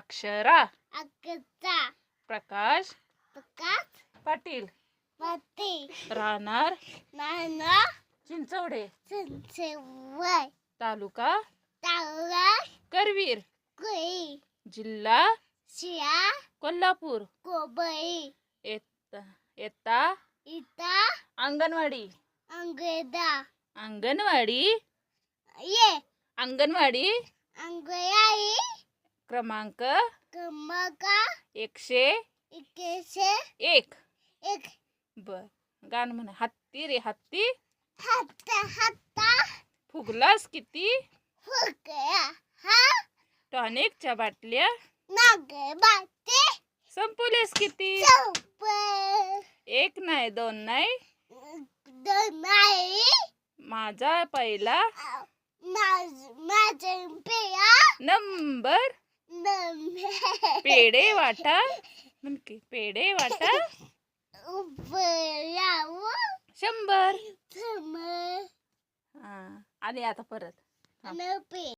अक्षरा अक्षरा प्रकाश प्रकाश पाटील पाटी राहणार नाना चिंचवडे संसेवय तालुका तावला करवीर कुई जिल्हा शिया कोल्हापूर कोबई येता इता अंगणवाडी अंगेदा अंगणवाडी ये अंगणवाडी अंगयाई क्रमांक कमका 101 एक बर गाणं म्हणा. हत्ती रे हत्ती हत्ता हत्ता फुगलास किती फुकया हा टॉनिकच्या बाटल्या नागे बाते संपवलेस किती चौपर 1 नाही 2 नाही दोनाई माझा पहिला माझे पेया नंबर नमे पेढे वाटा म्हणकी पेढे वाटा उपयाव 100. थम आणि आता परत नपे